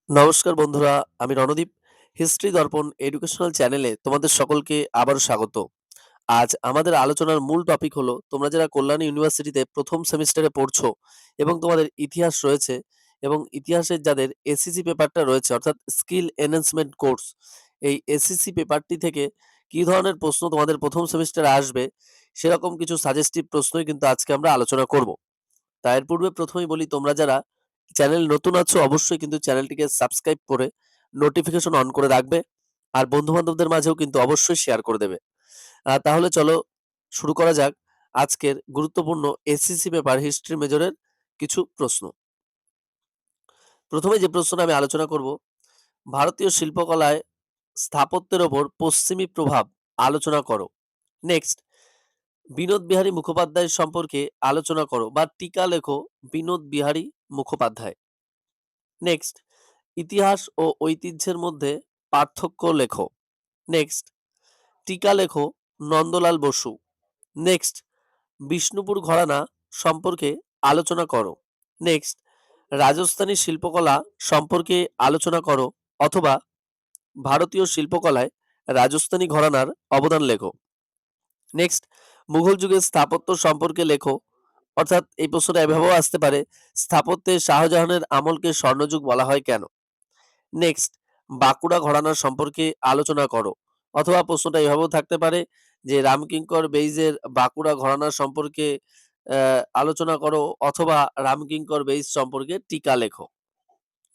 নমস্কার বন্ধুরা, আমি রণদীপ। হিস্ট্রি দর্পণ এডুকেশনাল চ্যানেলে তোমাদের সকলকে আবারও স্বাগত। আজ আমাদের আলোচনার মূল টপিক হলো, তোমরা যারা কল্যাণী ইউনিভার্সিটিতে প্রথম সেমিস্টারে পড়ছো এবং তোমাদের ইতিহাস রয়েছে এবং ইতিহাসের যাদের এসিসি পেপারটা রয়েছে অর্থাৎ স্কিল এনহ্যান্সমেন্ট কোর্স, এই এসিসি পেপারটি থেকে কী ধরনের প্রশ্ন তোমাদের প্রথম সেমিস্টারে আসবে সেরকম কিছু সাজেস্টিভ প্রশ্নই কিন্তু আজকে আমরা আলোচনা করব। তাই এর পূর্বে প্রথমেই বলি, তোমরা যারা চ্যানেল নতুন আছো অবশ্যই কিন্তু চ্যানেলটিকে সাবস্ক্রাইব করে নোটিফিকেশন অন করে রাখবে, আর বন্ধু বান্ধবদের মাঝেও কিন্তু অবশ্যই শেয়ার করে দেবে। তাহলে চলো শুরু করা যাক আজকের গুরুত্বপূর্ণ এসসিসি পেপার হিস্ট্রি মেজরের কিছু প্রশ্ন। প্রথমে যে প্রশ্নটা আমি আলোচনা করব, ভারতীয় শিল্পকলায় স্থাপত্যের ওপর পশ্চিমী প্রভাব আলোচনা করো। নেক্সট, বিনোদ বিহারী মুখোপাধ্যায় সম্পর্কে আলোচনা করো বা টিকা লেখো বিনোদ বিহারী মুখোপাধ্যায়। নেক্সট, ইতিহাস ও ঐতিহ্যের মধ্যে পার্থক্য লেখো। নেক্সট, টিকা লেখো নন্দলাল বসু। নেক্সট, বিষ্ণুপুর ঘরানা সম্পর্কে আলোচনা করো। নেক্সট, রাজস্থানী শিল্পকলা সম্পর্কে আলোচনা করো অথবা ভারতীয় শিল্পকলায় রাজস্থানী ঘরানার অবদান লেখো। নেক্সট, মুঘল যুগের স্থাপত্য সম্পর্কে লেখো, অর্থাৎ এই প্রশ্নটা এভাবেও আসতে পারে, স্থাপত্যে শাহজাহানের আমলকে স্বর্ণযুগ বলা হয় কেন। নেক্সট, বাঁকুড়া ঘরানার সম্পর্কে আলোচনা করো, অথবা প্রশ্নটা এভাবেও থাকতে পারে যে রামকিঙ্কর বেইজের বাঁকুড়া ঘরানা সম্পর্কে আলোচনা করো অথবা রামকিঙ্কর বেইজ সম্পর্কে টিকা লেখো।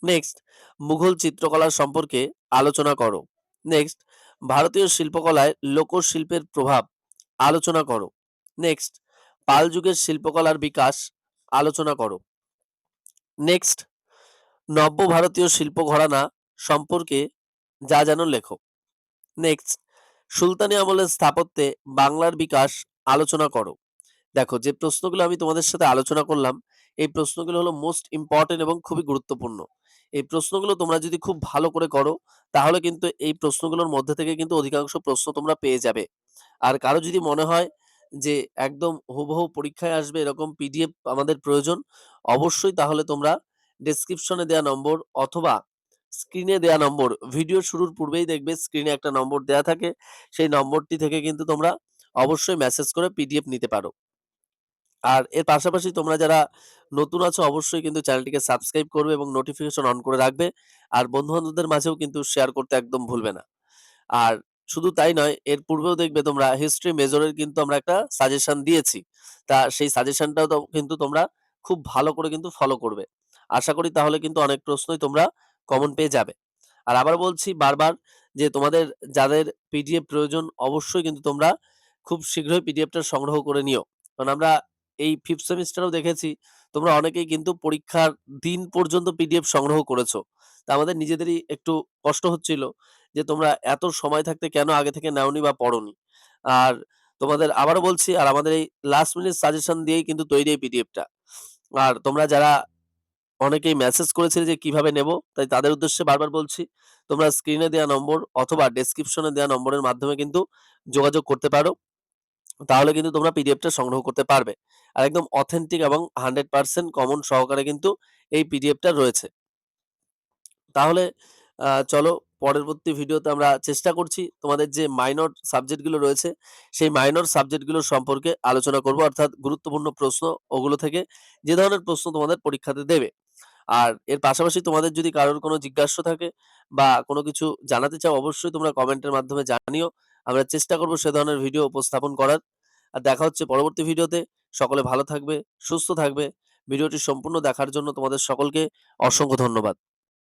নেক্সট, মুঘল চিত্রকলা সম্পর্কে আলোচনা করো। নেক্সট, ভারতীয় শিল্পকলায় লোকশিল্পের প্রভাব আলোচনা করো। নেক্সট, পাল যুগের শিল্পকলার বিকাশ আলোচনা করো। নেক্সট, নব্য ভারতীয় শিল্প ঘরানা সম্পর্কে যা জানো লেখো। নেক্সট, সুলতানি আমলের স্থাপত্যে বাংলার বিকাশ আলোচনা করো। দেখো, যে প্রশ্নগুলো আমি তোমাদের সাথে আলোচনা করলাম, এই প্রশ্নগুলো হলো মোস্ট ইম্পর্টেন্ট এবং খুবই গুরুত্বপূর্ণ। এই প্রশ্নগুলো তোমরা যদি খুব ভালো করে করো তাহলে কিন্তু এই প্রশ্নগুলোর মধ্যে থেকে কিন্তু অধিকাংশ প্রশ্ন তোমরা পেয়ে যাবে। আর কারো যদি মনে হয় যে একদম হুবহু পরীক্ষায় আসবে এরকম পিডিএফ আমাদের প্রয়োজন, অবশ্যই তাহলে তোমরা ডেসক্রিপশনে দেওয়া নম্বর অথবা স্ক্রিনে দেওয়া নম্বর, ভিডিও শুরুর পূর্বেই দেখবে স্ক্রিনে একটা নম্বর দেওয়া থাকে, সেই নম্বরটি থেকে কিন্তু তোমরা অবশ্যই মেসেজ করে পিডিএফ নিতে পারো। আর এর পাশাপাশি তোমরা যারা নতুন আছো অবশ্যই কিন্তু চ্যানেলটিকে সাবস্ক্রাইব করবে এবং নোটিফিকেশন অন করে রাখবে, আর বন্ধু বান্ধবদের মাঝেও কিন্তু শেয়ার করতে একদম ভুলবে না। আর শুধু তাই নয়, এর পূর্বেও দেখবে তোমরা হিস্ট্রি মেজরের কিন্তু আমরা একটা সাজেশন দিয়েছি। তা সেই সাজেশনটাও কিন্তু তোমরা খুব ভালো করে কিন্তু ফলো করবে। আশা করি তাহলে কিন্তু অনেক প্রশ্নই তোমরা কমন পেয়ে যাবে। আর আবার বলছি বারবার যে তোমাদের যাদের পিডিএফ প্রয়োজন অবশ্যই কিন্তু তোমরা খুব শীঘ্রই পিডিএফটা সংগ্রহ করে নিও। কারণ আমরা এই 5th সেমিস্টারেও দেখেছি তোমরা অনেকেই কিন্তু পরীক্ষার দিন পর্যন্ত পিডিএফ সংগ্রহ করেছো। তা আমাদের নিজেদেরই একটু কষ্ট হচ্ছিল যে তোমরা এত সময় থাকতে কেন আগে থেকে নেওনি বা পড়োনি। আর তোমাদের আবারও বলছি, আর আমাদের এই লাস্ট মিনিট সাজেশন দিয়েই কিন্তু তৈরি এই পিডিএফটা। আর তোমরা যারা অনেকেই মেসেজ করেছিলে যে কিভাবে নেব, তাই তাদের উদ্দেশ্যে বারবার বলছি, তোমরা স্ক্রিনে দেওয়া নম্বর অথবা ডেসক্রিপশনে দেওয়া নম্বরের মাধ্যমে কিন্তু যোগাযোগ করতে পারো। তাহলে কিন্তু তোমরা পিডিএফটা সংগ্রহ করতে পারবে। আর একদম অথেন্টিক এবং 100% কমন সহকারে কিন্তু এই পিডিএফটা রয়েছে। তাহলে চলো পরবর্তী ভিডিওতে আমরা চেষ্টা করছি তোমাদের যে মাইনর সাবজেক্টগুলো রয়েছে সেই মাইনর সাবজেক্টগুলো সম্পর্কে আলোচনা করব, অর্থাৎ গুরুত্বপূর্ণ প্রশ্ন ওগুলো থেকে যে ধরনের প্রশ্ন তোমাদের পরীক্ষাতে দেবে। আর এর পাশাপাশি তোমাদের যদি কারোর কোনো জিজ্ঞাসা থাকে বা কোনো কিছু জানাতে চাও অবশ্যই তোমরা কমেন্টের মাধ্যমে জানিও। আমরা চেষ্টা করব সে ধরনের ভিডিও উপস্থাপন করার। আর দেখা হচ্ছে পরবর্তী ভিডিওতে। সকলে ভালো থাকবে, সুস্থ থাকবে। ভিডিওটি সম্পূর্ণ দেখার জন্য তোমাদের সকলকে অসংখ্য ধন্যবাদ।